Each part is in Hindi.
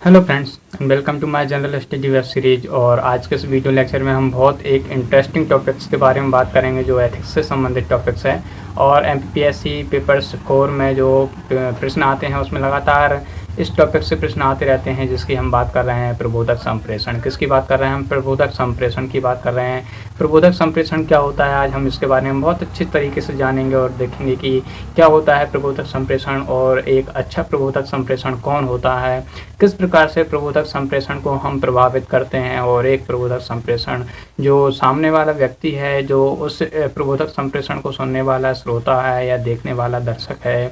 Hello friends and welcome to my general study web series. और आज के इस वीडियो लेक्चर में हम बहुत एक इंटरेस्टिंग टॉपिक्स के बारे में बात करेंगे जो एथिक्स से संबंधित टॉपिक्स हैं। और एमपीएससी पेपर्स 4 में जो प्रश्न आते हैं उसमें लगातार इस टॉपिक से प्रश्न आते रहते हैं, जिसकी हम बात कर रहे हैं प्रबोधक संप्रेषण। किसकी बात कर रहे हैं हम? प्रबोधक संप्रेषण की बात कर रहे हैं। प्रबोधक संप्रेषण क्या होता है, आज हम इसके बारे में बहुत अच्छी तरीके से जानेंगे और देखेंगे कि क्या होता है प्रबोधक संप्रेषण और एक अच्छा प्रबोधक संप्रेषण कौन होता है, किस प्रकार से प्रबोधक संप्रेषण को हम प्रभावित करते हैं। और एक प्रबोधक संप्रेषण जो सामने वाला व्यक्ति है, जो उस प्रबोधक संप्रेषण को सुनने वाला श्रोता है या देखने वाला दर्शक है,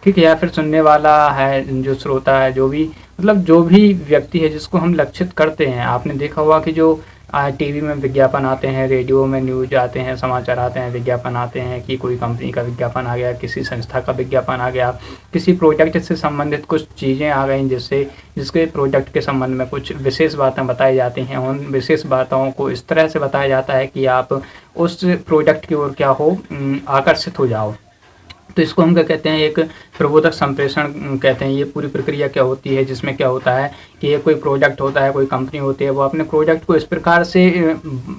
ठीक है, या फिर सुनने वाला है जो श्रोता है, जो भी मतलब जो भी व्यक्ति है जिसको हम लक्षित करते हैं। आपने देखा होगा कि जो टीवी में विज्ञापन आते हैं, रेडियो में न्यूज आते हैं, समाचार आते हैं, विज्ञापन आते हैं कि कोई कंपनी का विज्ञापन आ गया, किसी संस्था का विज्ञापन आ गया, किसी प्रोडक्ट से संबंधित कुछ चीज़ें आ गई जिसके प्रोडक्ट के संबंध में कुछ विशेष बातें बताई जाती हैं। उन विशेष बातों को इस तरह से बताया जाता है कि आप उस प्रोडक्ट की ओर क्या हो, आकर्षित हो जाओ। तो इसको हम क्या कहते हैं? एक प्रबोधक संप्रेषण कहते हैं। ये पूरी प्रक्रिया क्या होती है, जिसमें क्या होता है कि ये कोई प्रोडक्ट होता है, कोई कंपनी होती है, वो अपने प्रोडक्ट को इस प्रकार से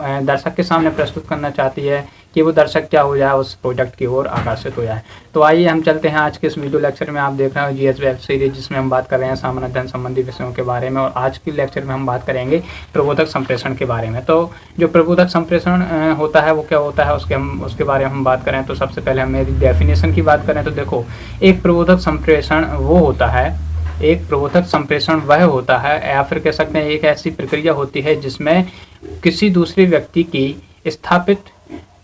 दर्शक के सामने प्रस्तुत करना चाहती है कि वो दर्शक क्या हो जाए, उस प्रोडक्ट की ओर आकर्षित हो जाए। तो आइए हम चलते हैं आज के इस वीडियो लेक्चर में। आप देख रहे हो जीएस वेब सीरीज, जिसमें हम बात कर रहे हैं सामान्य अध्ययन संबंधी विषयों के बारे में। और आज के लेक्चर में हम बात करेंगे प्रबोधक संप्रेषण के बारे में। तो जो प्रबोधक संप्रेषण होता है वो क्या होता है, उसके बारे में हम बात करें तो सबसे पहले हम मेरी डेफिनेशन की बात करें तो देखो, एक प्रबोधक संप्रेषण वो होता है, एक प्रबोधक संप्रेषण वह होता है, या फिर कह सकते हैं एक ऐसी प्रक्रिया होती है जिसमें किसी दूसरे व्यक्ति की स्थापित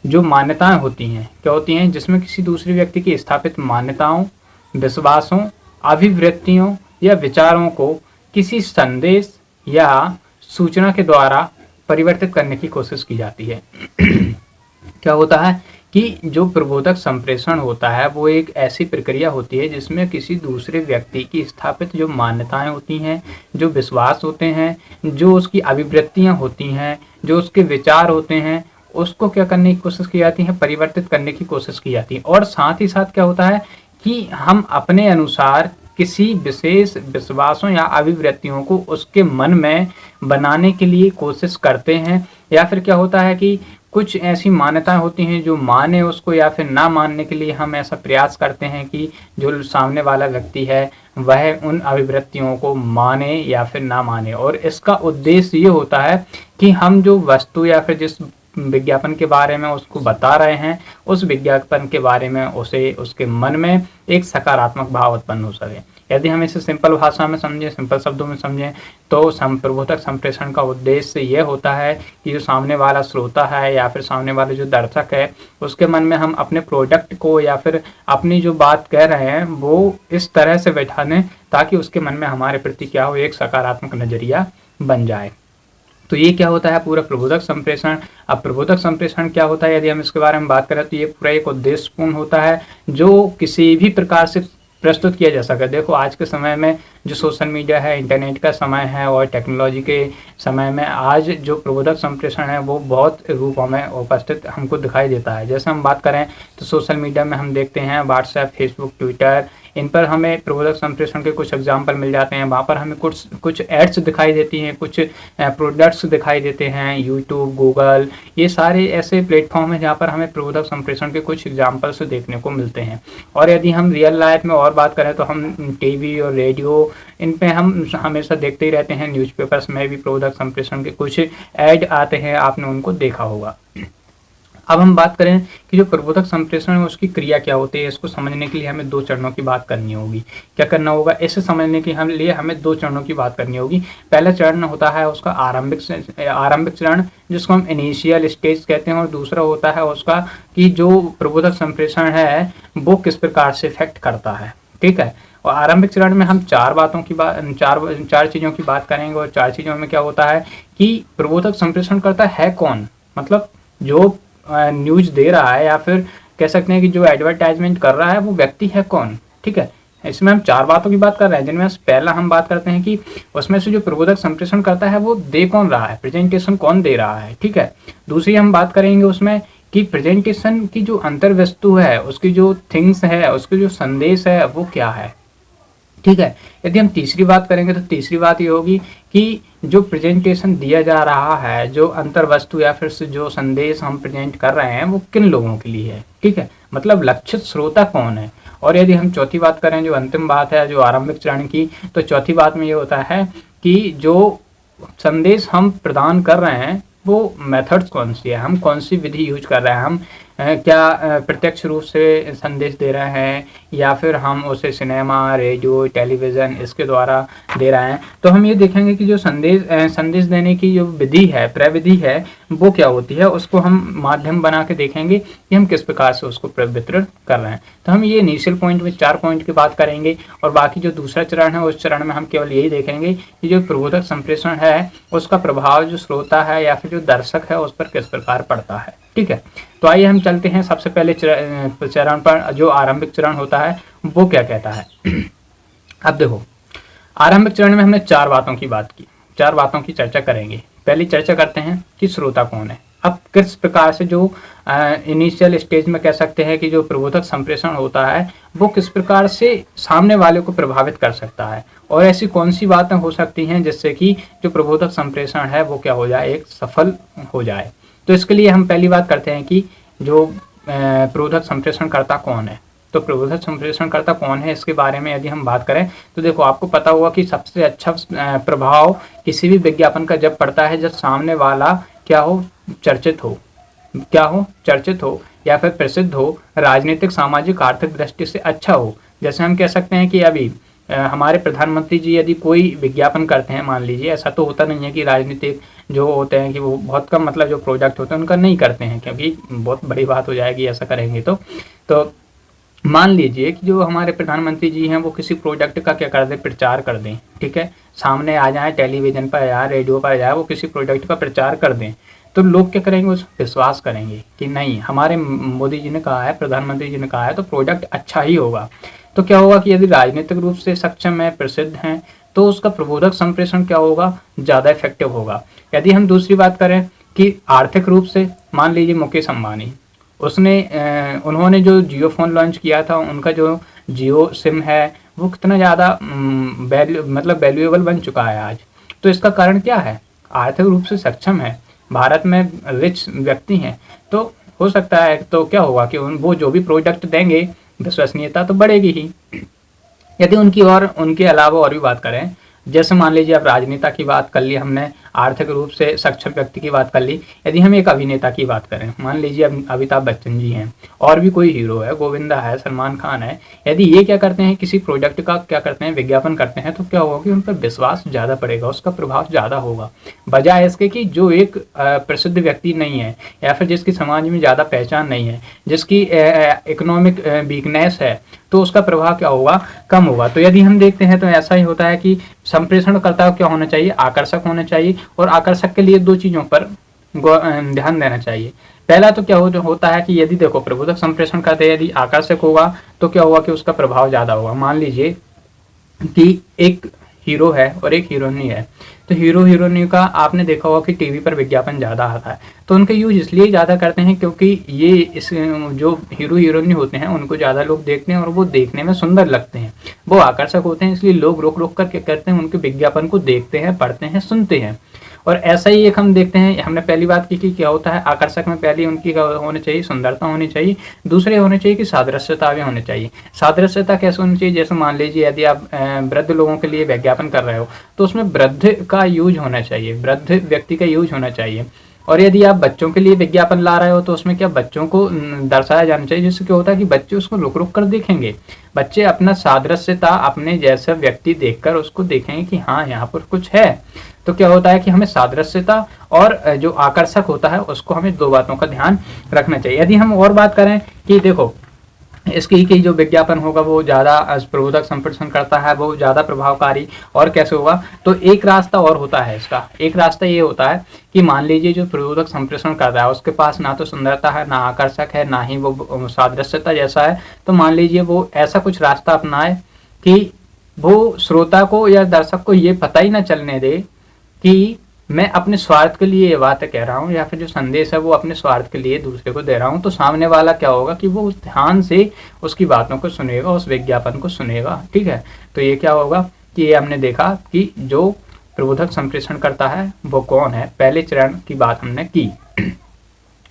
जो मान्यताएं होती हैं, क्या होती हैं, जिसमें किसी दूसरे व्यक्ति की स्थापित मान्यताओं, विश्वासों, अभिवृत्तियों या विचारों को किसी संदेश या सूचना के द्वारा परिवर्तित करने की कोशिश की जाती है। क्या होता है कि जो प्रबोधक संप्रेषण होता है वो एक ऐसी प्रक्रिया होती है जिसमें किसी दूसरे व्यक्ति की स्थापित जो मान्यताएं होती हैं, जो विश्वास होते हैं, जो उसकी अभिवृत्तियां होती हैं, जो उसके विचार होते हैं, उसको क्या करने की कोशिश की जाती है? परिवर्तित करने की कोशिश की जाती है। और साथ ही साथ क्या होता है कि हम अपने अनुसार किसी विशेष विश्वासों या अभिवृत्तियों को उसके मन में बनाने के लिए कोशिश करते हैं। या फिर क्या होता है कि कुछ ऐसी मान्यताएं होती हैं जो माने उसको या फिर ना मानने के लिए हम ऐसा प्रयास करते हैं कि जो सामने वाला व्यक्ति है वह उन अभिवृत्तियों को माने या फिर ना माने। और इसका उद्देश्य ये होता है कि हम जो वस्तु या फिर जिस विज्ञापन के बारे में उसको बता रहे हैं, उस विज्ञापन के बारे में उसे उसके मन में एक सकारात्मक भाव उत्पन्न हो सके। यदि हम इसे सिंपल भाषा में समझें, सिंपल शब्दों में समझें तो प्रबोधक संप्रेषण का उद्देश्य ये होता है कि जो सामने वाला श्रोता है या फिर सामने वाले जो दर्शक है, उसके मन में हम अपने प्रोडक्ट को या फिर अपनी जो बात कह रहे हैं वो इस तरह से बैठा दें ताकि उसके मन में हमारे प्रति क्या हो, एक सकारात्मक नजरिया बन जाए। तो ये क्या होता है? पूरा प्रबोधक संप्रेषण। अब प्रबोधक संप्रेषण क्या होता है, यदि हम इसके बारे में बात करें तो ये पूरा एक उद्देश्यपूर्ण होता है जो किसी भी प्रकार से प्रस्तुत किया जा सके। देखो आज के समय में जो सोशल मीडिया है, इंटरनेट का समय है और टेक्नोलॉजी के समय में आज जो प्रबोधक संप्रेषण है वो बहुत रूपों में उपस्थित हमको दिखाई देता है। जैसे हम बात करें तो सोशल मीडिया में हम देखते हैं व्हाट्सएप, फेसबुक, ट्विटर, इन पर हमें प्रबोधक संप्रेषण के कुछ एग्जाम्पल मिल जाते हैं। वहाँ पर हमें कुछ एड्स दिखाई देती हैं, कुछ प्रोडक्ट्स दिखाई देते हैं। यूट्यूब, गूगल, ये सारे ऐसे प्लेटफॉर्म हैं जहाँ पर हमें प्रबोधक संप्रेषण के कुछ एग्जाम्पल्स देखने को मिलते हैं। और यदि हम रियल लाइफ में और बात करें तो हम टीवी और रेडियो, इन पे हम हमेशा देखते ही रहते हैं। न्यूज़पेपर्स में भी प्रबोधक संप्रेषण के कुछ ऐड आते हैं, आपने उनको देखा होगा। अब हम बात करें कि जो प्रबोधक संप्रेषण है उसकी क्रिया क्या होती है, इसको समझने के लिए हमें दो चरणों की बात करनी होगी। क्या करना होगा? इसे समझने के लिए हमें दो चरणों की बात करनी होगी। पहला चरण होता है उसका आरंभिक चरण, जिसको हम इनिशियल स्टेज कहते हैं। और दूसरा होता है उसका कि जो प्रबोधक संप्रेषण है वो किस प्रकार से इफेक्ट करता है, ठीक है। और आरंभिक चरण में हम चार चीज़ों की बात करेंगे। और चार चीज़ों में क्या होता है कि प्रबोधक संप्रेषण करता है कौन, मतलब जो न्यूज दे रहा है या फिर कह सकते हैं कि जो एडवर्टाइजमेंट कर रहा है वो व्यक्ति है कौन, ठीक है। इसमें हम चार बातों की बात कर रहे हैं, जिनमें पहला हम बात करते हैं कि उसमें से जो प्रबोधक संप्रेषण करता है वो दे कौन रहा है, प्रेजेंटेशन कौन दे रहा है, ठीक है। दूसरी हम बात करेंगे उसमें कि प्रेजेंटेशन की जो अंतर वस्तु है, उसकी जो थिंग्स है, उसके जो संदेश है वो क्या है, ठीक है। यदि हम तीसरी बात करेंगे तो तीसरी बात ये होगी कि जो प्रेजेंटेशन दिया जा रहा है, जो अंतर्वस्तु या फिर से जो संदेश हम प्रेजेंट कर रहे हैं वो किन लोगों के लिए है, ठीक है, मतलब लक्षित श्रोता कौन है। और यदि हम चौथी बात करें, जो अंतिम बात है जो आरंभिक चरण की, तो चौथी बात में ये होता है कि जो संदेश हम प्रदान कर रहे हैं वो मेथड्स कौन सी है, हम कौन सी विधि यूज कर रहे हैं, हम क्या प्रत्यक्ष रूप से संदेश दे रहे हैं या फिर हम उसे सिनेमा, रेडियो, टेलीविज़न इसके द्वारा दे रहे हैं। तो हम ये देखेंगे कि जो संदेश देने की जो विधि है, प्रविधि है, वो क्या होती है, उसको हम माध्यम बना के देखेंगे कि हम किस प्रकार से उसको वितरण कर रहे हैं। तो हम ये इनिशियल पॉइंट में 4 पॉइंट की बात करेंगे और बाकी जो दूसरा चरण है उस चरण में हम केवल यही देखेंगे कि जो प्रबोधक संप्रेषण है उसका प्रभाव जो श्रोता है या फिर जो दर्शक है उस पर किस प्रकार पड़ता है, ठीक है। तो आइए हम चलते हैं सबसे पहले चरण पर, जो आरंभिक चरण होता है वो क्या कहता है। अब देखो, आरंभिक चरण में हमने 4 बातों की बात की, 4 बातों की चर्चा करेंगे। पहली चर्चा करते हैं कि श्रोता कौन है। अब किस प्रकार से जो इनिशियल स्टेज में कह सकते हैं कि जो प्रबोधक संप्रेषण होता है वो किस प्रकार से सामने वाले को प्रभावित कर सकता है, और ऐसी कौन सी बातें हो सकती हैं जिससे कि जो प्रबोधक संप्रेषण है वो क्या हो जाए, एक सफल हो जाए। तो इसके लिए हम पहली बात करते हैं कि जो प्रबोधक संप्रेषण करता कौन है। तो प्रबोधक संप्रेषण करता कौन है इसके बारे में यदि हम बात करें तो देखो, आपको पता होगा कि सबसे अच्छा प्रभाव किसी भी विज्ञापन का जब पड़ता है जब सामने वाला क्या हो, चर्चित हो, क्या हो, चर्चित हो या फिर प्रसिद्ध हो, राजनीतिक, सामाजिक, आर्थिक दृष्टि से अच्छा हो। जैसे हम कह सकते हैं कि अभी हमारे प्रधानमंत्री जी यदि कोई विज्ञापन करते हैं, मान लीजिए, ऐसा तो होता नहीं है कि राजनीतिक जो होते हैं कि वो बहुत कम, मतलब जो प्रोजेक्ट होते हैं उनका नहीं करते हैं, क्योंकि बहुत बड़ी बात हो जाएगी ऐसा करेंगे तो मान लीजिए कि जो हमारे प्रधानमंत्री जी हैं वो किसी प्रोजेक्ट का क्या कर दें, प्रचार कर दें, ठीक है, सामने आ जाए, टेलीविजन पर या रेडियो पर जाए, वो किसी प्रोजेक्ट का प्रचार कर दें, तो लोग क्या करेंगे, उस विश्वास करेंगे कि नहीं, हमारे मोदी जी ने कहा है, प्रधानमंत्री जी ने कहा है, तो प्रोजेक्ट अच्छा ही होगा। तो क्या होगा कि यदि राजनीतिक रूप से सक्षम है, प्रसिद्ध हैं, तो उसका प्रबोधक संप्रेषण क्या होगा, ज़्यादा इफेक्टिव होगा। यदि हम दूसरी बात करें कि आर्थिक रूप से, मान लीजिए मुकेश अंबानी, उन्होंने जो जियो फ़ोन लॉन्च किया था, उनका जो जियो सिम है वो कितना ज़्यादा वैल्यूएबल बन चुका है आज। तो इसका कारण क्या है, आर्थिक रूप से सक्षम है, भारत में रिच व्यक्ति हैं, तो हो सकता है, तो क्या होगा कि वो जो भी प्रोडक्ट देंगे विश्वसनीयता तो बढ़ेगी ही। यदि उनके अलावा और भी बात करें, जैसे मान लीजिए अब राजनेता की बात कर ली हमने, आर्थिक रूप से सक्षम व्यक्ति की बात कर ली, यदि हम एक अभिनेता की बात करें, मान लीजिए अमिताभ बच्चन जी हैं, और भी कोई हीरो है, गोविंदा है, सलमान खान है, यदि ये क्या करते हैं, किसी प्रोडक्ट का क्या करते हैं, विज्ञापन करते हैं, तो क्या होगा कि उन पर विश्वास ज़्यादा पड़ेगा, उसका प्रभाव ज़्यादा होगा, बजाय इसके कि जो एक प्रसिद्ध व्यक्ति नहीं है या फिर जिसकी समाज में ज़्यादा पहचान नहीं है, जिसकी इकोनॉमिक वीकनेस है, तो उसका प्रभाव क्या होगा, कम होगा। तो यदि हम देखते हैं तो ऐसा ही होता है कि संप्रेषणकर्ता क्या होना चाहिए, आकर्षक होना चाहिए, और आकर्षक के लिए 2 चीज़ों पर ध्यान देना चाहिए। पहला तो क्या होता है कि यदि देखो, प्रबोधक संप्रेषण करते यदि आकर्षक होगा तो क्या होगा कि उसका प्रभाव ज़्यादा होगा। मान लीजिए कि एक हीरो है और एक हीरोइनी है, तो हीरो हीरोइनी का आपने देखा होगा कि टीवी पर विज्ञापन ज़्यादा आता है, तो उनका यूज इसलिए ज़्यादा करते हैं क्योंकि ये इस जो हीरो हीरोइनी होते हैं उनको ज़्यादा लोग देखते हैं और वो देखने में सुंदर लगते हैं, वो आकर्षक होते हैं, इसलिए लोग रोक रोक कर क्या करते हैं, उनके विज्ञापन को देखते हैं, पढ़ते हैं, सुनते हैं। और ऐसा ही एक हम देखते हैं, हमने पहली बात की कि क्या होता है, आकर्षक में पहली उनकी होनी चाहिए, सुंदरता होनी चाहिए, दूसरे होने चाहिए कि सादृश्यता भी होनी चाहिए। सादृश्यता कैसे होनी चाहिए, जैसे मान लीजिए यदि आप वृद्ध लोगों के लिए विज्ञापन कर रहे हो तो उसमें वृद्ध का यूज होना चाहिए, वृद्ध व्यक्ति का यूज होना चाहिए। और यदि आप बच्चों के लिए विज्ञापन ला रहे हो तो उसमें क्या बच्चों को दर्शाया जाना चाहिए, जिससे क्या होता है कि बच्चे उसको रुक रुक कर देखेंगे, बच्चे अपना सादृश्यता अपने जैसा व्यक्ति देखकर उसको देखेंगे कि हाँ यहाँ पर कुछ है। तो क्या होता है कि हमें सादृश्यता और जो आकर्षक होता है उसको हमें 2 बातों का ध्यान रखना चाहिए। यदि हम और बात करें कि देखो, इसकी की जो विज्ञापन होगा वो ज़्यादा प्रबोधक संप्रेषण करता है, वो ज़्यादा प्रभावकारी और कैसे होगा, तो एक रास्ता और होता है इसका। एक रास्ता ये होता है कि मान लीजिए जो प्रबोधक संप्रेषण कर रहा है उसके पास ना तो सुंदरता है, ना आकर्षक है, ना ही वो सादृश्यता जैसा है, तो मान लीजिए वो ऐसा कुछ रास्ता अपनाए कि वो श्रोता को या दर्शक को ये पता ही ना चलने दे कि मैं अपने स्वार्थ के लिए ये बात कह रहा हूँ या फिर जो संदेश है वो अपने स्वार्थ के लिए दूसरे को दे रहा हूँ, तो सामने वाला क्या होगा कि वो उस ध्यान से उसकी बातों को सुनेगा, उस विज्ञापन को सुनेगा। ठीक है, तो ये क्या होगा कि ये हमने देखा कि जो प्रबोधक संप्रेषण करता है वो कौन है, पहले चरण की बात हमने की।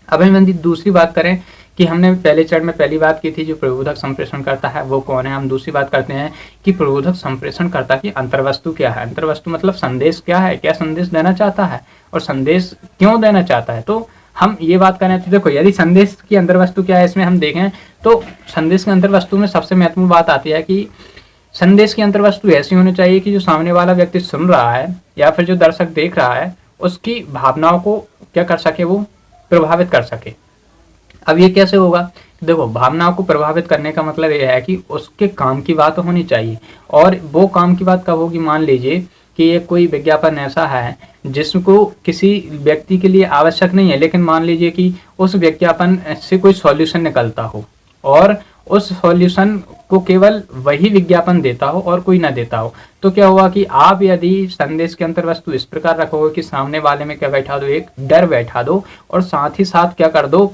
अब हम दूसरी बात करें कि हमने पहले चरण में पहली बात की थी जो प्रबोधक संप्रेषण करता है वो कौन है। हम दूसरी बात करते हैं कि प्रबोधक संप्रेषण करता की अंतर्वस्तु क्या है। अंतर्वस्तु मतलब संदेश क्या है, क्या संदेश देना चाहता है और संदेश क्यों देना चाहता है। तो हम ये बात करें तो देखो, यदि संदेश की अंतर्वस्तु क्या है इसमें हम देखें तो संदेश की अंतर्वस्तु में सबसे महत्वपूर्ण बात आती है कि संदेश की अंतर्वस्तु ऐसी होनी चाहिए कि जो सामने वाला व्यक्ति सुन रहा है या फिर जो दर्शक देख रहा है उसकी भावनाओं को क्या कर सके, वो प्रभावित कर सके। अब ये कैसे होगा, देखो भावनाओं को प्रभावित करने का मतलब ये है कि उसके काम की बात होनी चाहिए। और वो काम की बात कब होगी, मान लीजिए कि ये कोई विज्ञापन ऐसा है जिसको किसी व्यक्ति के लिए आवश्यक नहीं है, लेकिन मान लीजिए कि उस विज्ञापन से कोई सॉल्यूशन निकलता हो और उस सॉल्यूशन को केवल वही विज्ञापन देता हो और कोई ना देता हो, तो क्या हुआ कि आप यदि संदेश के अंतर्वस्तु इस प्रकार रखोगे कि सामने वाले में क्या बैठा दो, एक डर बैठा दो और साथ ही साथ क्या कर दो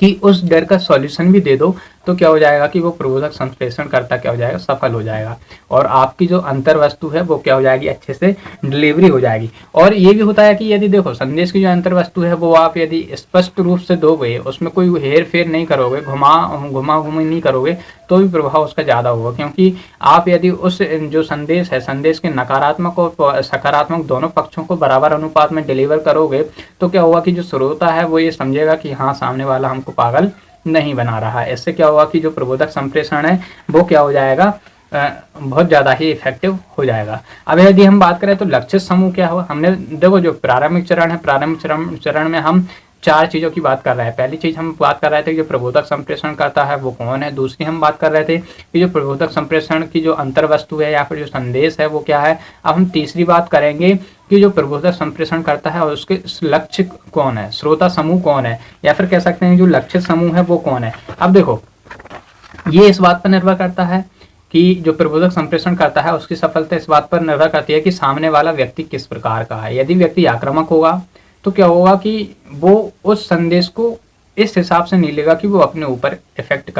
कि उस डर का सॉल्यूशन भी दे दो, तो क्या हो जाएगा कि वो प्रबोधक संप्रेषण करता क्या हो जाएगा, सफल हो जाएगा और आपकी जो अंतर वस्तु है वो क्या हो जाएगी, अच्छे से डिलीवरी हो जाएगी। और ये भी होता है कि यदि देखो संदेश की जो अंतर वस्तु है वो आप यदि स्पष्ट रूप से दोगे, उसमें कोई हेर फेर नहीं करोगे, घुमा घुमी नहीं करोगे, तो भी प्रभाव उसका ज़्यादा होगा। क्योंकि आप यदि उस जो संदेश है, संदेश के नकारात्मक और सकारात्मक दोनों पक्षों को बराबर अनुपात में डिलीवर करोगे, तो क्या होगा कि जो श्रोता है वो ये समझेगा कि हाँ सामने वाला हमको पागल नहीं बना रहा है। इससे क्या होगा कि जो प्रबोधक संप्रेषण है वो क्या हो जाएगा, बहुत ज़्यादा ही इफेक्टिव हो जाएगा। अब यदि हम बात करें तो लक्षित समूह क्या हो, हमने देखो जो प्रारंभिक चरण है, प्रारंभिक चरण में हम 4 चीज़ों की बात कर रहे हैं। पहली चीज़ हम बात कर रहे थे कि जो प्रबोधक संप्रेषण करता है वो कौन है। दूसरी हम बात कर रहे थे कि जो प्रबोधक संप्रेषण की जो अंतर वस्तु है या फिर जो संदेश है वो क्या है। अब हम तीसरी बात करेंगे कि जो प्रबोधक संप्रेषण करता है और उसके लक्ष्य कौन है, श्रोता समूह कौन है, या फिर कह सकते हैं जो लक्षित समूह है वो कौन है। अब देखो ये इस बात पर निर्भर करता है कि जो प्रबोधक संप्रेषण करता है उसकी सफलता इस बात पर निर्भर करती है कि सामने वाला व्यक्ति किस प्रकार का है। यदि व्यक्ति आक्रामक होगा तो क्या होगा कि वो उस संदेश को इस हिसाब से नहीं लेगा कि वो अपने ऊपर इफेक्ट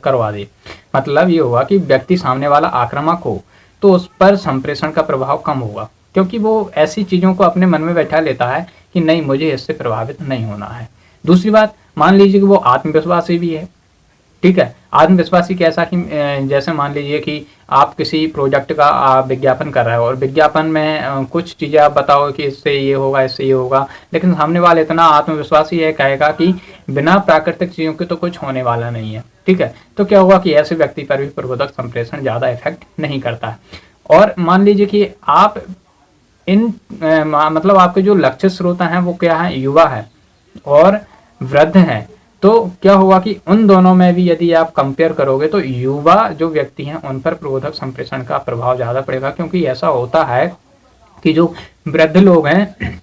करवा दे। मतलब ये होगा कि व्यक्ति सामने वाला आक्रामक हो तो उस पर संप्रेषण का प्रभाव कम होगा, क्योंकि वो ऐसी चीज़ों को अपने मन में बैठा लेता है कि नहीं मुझे इससे प्रभावित नहीं होना है। दूसरी बात, मान लीजिए कि वो आत्मविश्वासी भी है। ठीक है, आत्मविश्वासी कैसा कि जैसे मान लीजिए कि आप किसी प्रोजेक्ट का विज्ञापन कर रहे हो और विज्ञापन में कुछ चीज़ें आप बताओ कि इससे ये होगा, इससे ये होगा, लेकिन सामने वाला इतना आत्मविश्वासी है कहेगा कि बिना प्राकृतिक चीज़ों के तो कुछ होने वाला नहीं है। ठीक है, तो क्या होगा कि ऐसे व्यक्ति पर भी प्रबोधक संप्रेषण ज़्यादा इफेक्ट नहीं करता है। और मान लीजिए कि आप मतलब आपके जो लक्षित श्रोता हैं वो क्या है, युवा है और वृद्ध हैं, तो क्या होगा कि उन दोनों में भी यदि आप कंपेयर करोगे तो युवा जो व्यक्ति हैं उन पर प्रबोधक संप्रेषण का प्रभाव ज़्यादा पड़ेगा। क्योंकि ऐसा होता है कि जो वृद्ध लोग हैं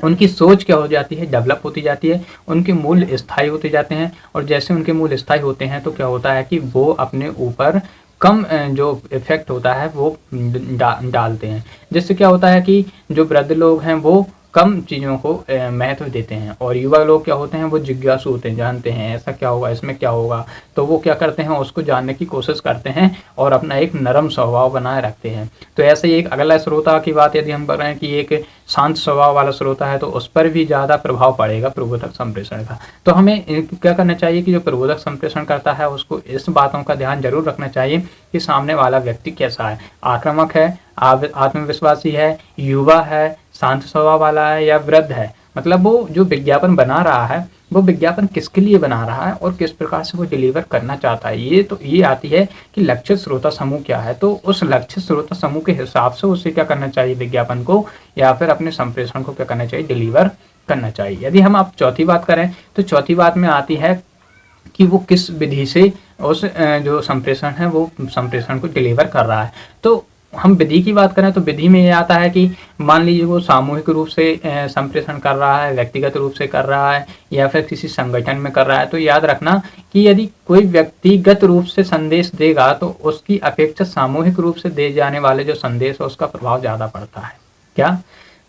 उनकी सोच क्या हो जाती है, डेवलप होती जाती है, उनके मूल्य स्थायी होते जाते हैं और जैसे उनके मूल्य स्थायी होते हैं तो क्या होता है कि वो अपने ऊपर कम जो इफेक्ट होता है वो डालते हैं। जिससे क्या होता है कि जो वृद्ध लोग हैं वो कम चीज़ों को महत्व देते हैं और युवा लोग क्या होते हैं वो जिज्ञासु होते हैं, जानते हैं ऐसा क्या होगा, इसमें क्या होगा, तो वो क्या करते हैं उसको जानने की कोशिश करते हैं और अपना एक नरम स्वभाव बनाए रखते हैं। तो ऐसे ही एक अगला श्रोता की बात यदि हम कर रहे हैं कि एक शांत स्वभाव वाला श्रोता है तो उस पर भी ज़्यादा प्रभाव पड़ेगा प्रबोधक संप्रेषण का। तो हमें क्या करना चाहिए कि जो प्रबोधक संप्रेषण करता है उसको इस बातों का ध्यान जरूर रखना चाहिए कि सामने वाला व्यक्ति कैसा है, आक्रामक है, आत्मविश्वासी है, युवा है, शांत स्वभाव वाला है या वृद्ध है। मतलब वो जो विज्ञापन बना रहा है वो विज्ञापन किसके लिए बना रहा है और किस प्रकार से वो डिलीवर करना चाहता है। ये आती है कि लक्षित श्रोता समूह क्या है। तो उस लक्षित श्रोता समूह के हिसाब से उसे क्या करना चाहिए, विज्ञापन को या फिर अपने संप्रेषण को क्या करना चाहिए, डिलीवर करना चाहिए। यदि हम आप चौथी बात करें तो चौथी बात में आती है कि वो किस विधि से उस जो संप्रेषण है वो संप्रेषण को डिलीवर कर रहा है। तो हम विधि की बात करें तो विधि में ये आता है कि मान लीजिए वो सामूहिक रूप से संप्रेषण कर रहा है, व्यक्तिगत रूप से कर रहा है या फिर किसी संगठन में कर रहा है। तो याद रखना कि यदि कोई व्यक्तिगत रूप से संदेश देगा तो उसकी अपेक्षा सामूहिक रूप से दे जाने वाले जो संदेश है उसका प्रभाव ज़्यादा पड़ता है। क्या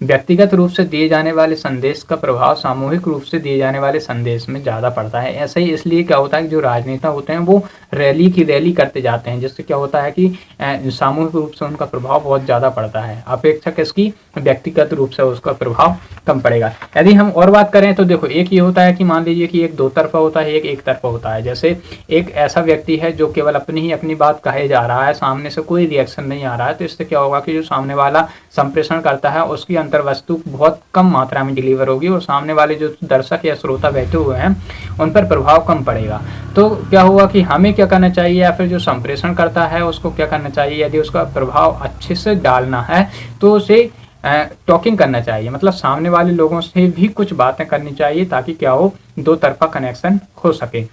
व्यक्तिगत रूप से दिए जाने वाले संदेश का प्रभाव सामूहिक रूप से दिए जाने वाले संदेश में ज़्यादा पड़ता है। ऐसा ही इसलिए क्या होता है कि जो राजनेता होते हैं वो रैली की रैली करते जाते हैं, जिससे क्या होता है कि सामूहिक रूप से उनका प्रभाव बहुत ज़्यादा पड़ता है, अपेक्षा किसकी, व्यक्तिगत रूप से उसका प्रभाव कम पड़ेगा। यदि हम और बात करें तो देखो, एक ये होता है कि मान लीजिए कि एक दो तरफा होता है, एक तरफा होता है। जैसे एक ऐसा व्यक्ति है जो केवल अपनी बात कहे जा रहा है, सामने से कोई रिएक्शन नहीं आ रहा है, तो इससे क्या होगा कि जो सामने वाला संप्रेषण करता है उसकी अंतर वस्तु बहुत कम मात्रा में डिलीवर होगी और सामने वाले जो दर्शक या श्रोता बैठे हुए हैं उन पर प्रभाव कम पड़ेगा। तो क्या हुआ कि हमें क्या करना चाहिए, या फिर जो संप्रेषण करता है उसको क्या करना चाहिए, यदि उसका प्रभाव अच्छे से डालना है तो उसे टॉकिंग करना चाहिए, मतलब सामने वाले लोगों से भी कुछ बातें करनी चाहिए ताकि क्या हो, दो तरफा कनेक्शन हो सके।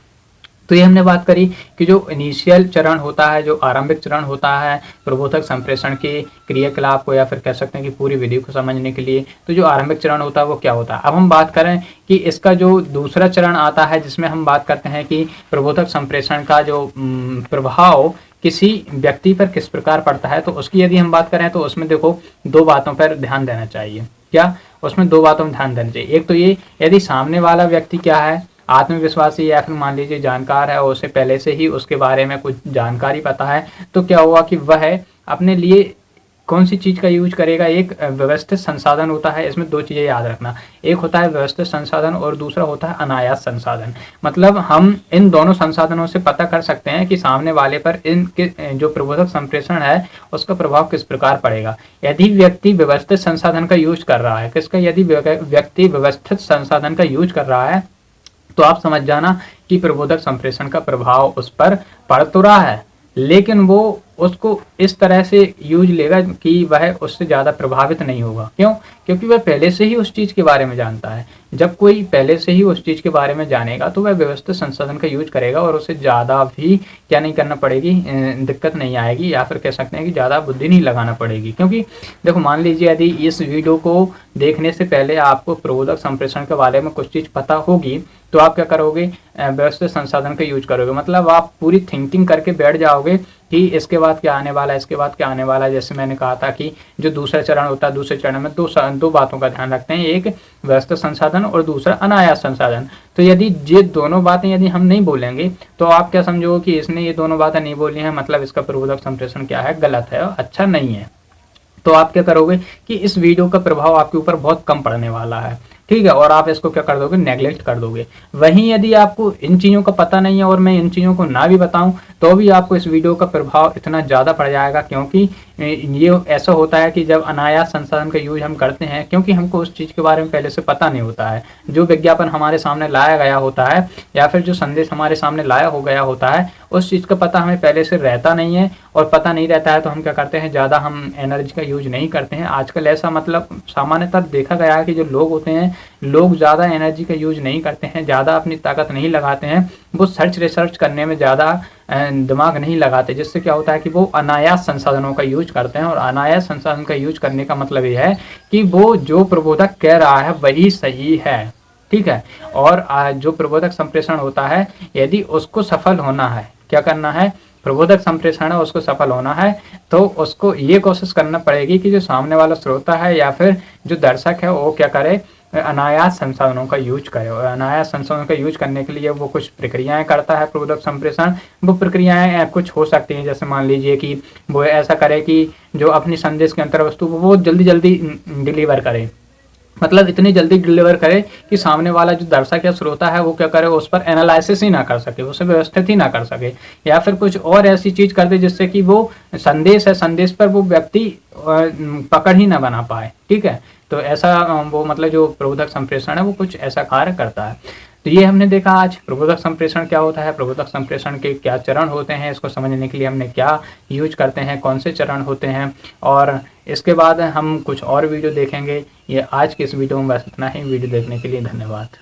तो ये हमने बात करी कि जो इनिशियल चरण होता है, जो आरंभिक चरण होता है प्रबोधक संप्रेषण के क्रियाकलाप को या फिर कह सकते हैं कि पूरी विधि को समझने के लिए, तो जो आरंभिक चरण होता है वो क्या होता है। अब हम बात करें कि इसका जो दूसरा चरण आता है जिसमें हम बात करते हैं कि प्रबोधक संप्रेषण का जो प्रभाव किसी व्यक्ति पर किस प्रकार पड़ता है, तो उसकी यदि हम बात करें तो उसमें देखो दो बातों पर ध्यान देना चाहिए। क्या उसमें दो बातों में ध्यान देना चाहिए, एक तो ये यदि सामने वाला व्यक्ति क्या है, आत्मविश्वासी या फिर मान लीजिए जानकार है और उसे पहले से ही उसके बारे में कुछ जानकारी पता है, तो क्या हुआ कि वह अपने लिए कौन सी चीज़ का यूज करेगा। एक व्यवस्थित संसाधन होता है, इसमें दो चीज़ें याद रखना, एक होता है व्यवस्थित संसाधन और दूसरा होता है अनायास संसाधन। मतलब हम इन दोनों संसाधनों से पता कर सकते हैं कि सामने वाले पर इनके जो प्रबोधक संप्रेषण है उसका प्रभाव किस प्रकार पड़ेगा। यदि व्यक्ति व्यवस्थित संसाधन का यूज कर रहा है, किसका, यदि व्यक्ति व्यवस्थित संसाधन का यूज कर रहा है तो आप समझ जाना कि प्रबोधक संप्रेषण का प्रभाव उस पर पड़ तो रहा है, लेकिन वो उसको इस तरह से यूज लेगा कि वह उससे ज़्यादा प्रभावित नहीं होगा। क्यों? क्योंकि वह पहले से ही उस चीज़ के बारे में जानता है। जब कोई पहले से ही उस चीज़ के बारे में जानेगा तो वह व्यवस्थित संसाधन का यूज करेगा और उसे ज़्यादा भी क्या नहीं करना पड़ेगी, दिक्कत नहीं आएगी, या फिर कह सकते हैं कि ज़्यादा बुद्धि नहीं लगाना पड़ेगी। क्योंकि देखो मान लीजिए यदि इस वीडियो को देखने से पहले आपको प्रबोधक संप्रेषण के बारे में कुछ चीज़ पता होगी तो आप क्या करोगे, व्यवस्थित संसाधन का यूज करोगे, मतलब आप पूरी थिंकिंग करके बैठ जाओगे कि इसके बाद क्या आने वाला है, इसके बाद क्या आने वाला है। जैसे मैंने कहा था कि जो दूसरा चरण होता है, दूसरे चरण में दो बातों का ध्यान रखते हैं, एक व्यवस्थित संसाधन और दूसरा अनायास संसाधन। तो यदि ये दोनों बातें यदि हम नहीं बोलेंगे तो आप क्या समझोगे कि इसने ये दोनों बातें नहीं बोली हैं, मतलब इसका प्रबोधक संप्रेषण क्या है, गलत है, अच्छा नहीं है। तो आप क्या करोगे कि इस वीडियो का प्रभाव आपके ऊपर बहुत कम पड़ने वाला है, ठीक है, और आप इसको क्या कर दोगे, नेग्लेक्ट कर दोगे। वहीं यदि आपको इन चीज़ों का पता नहीं है और मैं इन चीज़ों को ना भी बताऊं तो भी आपको इस वीडियो का प्रभाव इतना ज़्यादा पड़ जाएगा, क्योंकि ये ऐसा होता है कि जब अनायास संसाधन का यूज हम करते हैं, क्योंकि हमको उस चीज़ के बारे में पहले से पता नहीं होता है, जो विज्ञापन हमारे सामने लाया गया होता है या फिर जो संदेश हमारे सामने लाया हो गया होता है उस चीज़ का पता हमें पहले से रहता नहीं है, और पता नहीं रहता है तो हम क्या करते हैं, ज़्यादा हम एनर्जी का यूज नहीं करते हैं। आजकल ऐसा मतलब सामान्यतः देखा गया है कि जो लोग होते हैं, लोग ज़्यादा एनर्जी का यूज नहीं करते हैं, ज़्यादा अपनी ताकत नहीं लगाते हैं, वो सर्च रिसर्च करने में ज़्यादा दिमाग नहीं लगाते, जिससे क्या होता है कि वो अनायास संसाधनों का यूज करते हैं। और अनायास संसाधन का यूज करने का मतलब ये है कि वो जो प्रबोधक कह रहा है वही सही है, ठीक है। और जो प्रबोधक संप्रेषण होता है, यदि उसको सफल होना है, क्या करना है, प्रबोधक संप्रेषण है उसको सफल होना है, तो उसको ये कोशिश करना पड़ेगी कि जो सामने वाला श्रोता है या फिर जो दर्शक है वो क्या करे, अनायास संसाधनों का यूज करे। और अनायास संसाधनों का यूज करने के लिए वो कुछ प्रक्रियाएं करता है प्रबोधक संप्रेषण। वो प्रक्रियाएं कुछ हो सकती हैं, जैसे मान लीजिए कि वो ऐसा करे कि जो अपनी संदेश के अंतर वस्तु वो जल्दी जल्दी डिलीवर करे, मतलब इतनी जल्दी डिलीवर करे कि सामने वाला जो दर्शक या श्रोता है वो क्या करे, उस पर एनालिसिस ही ना कर सके, उसे व्यवस्थित ही ना कर सके, या फिर कुछ और ऐसी चीज कर दे जिससे कि वो संदेश है, संदेश पर वो व्यक्ति पकड़ ही ना बना पाए, ठीक है। तो ऐसा वो मतलब जो प्रबोधक संप्रेषण है वो कुछ ऐसा कार्य करता है। तो ये हमने देखा आज प्रबोधक संप्रेषण क्या होता है, प्रबोधक संप्रेषण के क्या चरण होते हैं, इसको समझने के लिए हमने क्या यूज करते हैं, कौन से चरण होते हैं, और इसके बाद हम कुछ और वीडियो देखेंगे। ये आज के इस वीडियो में बस इतना ही। वीडियो देखने के लिए धन्यवाद।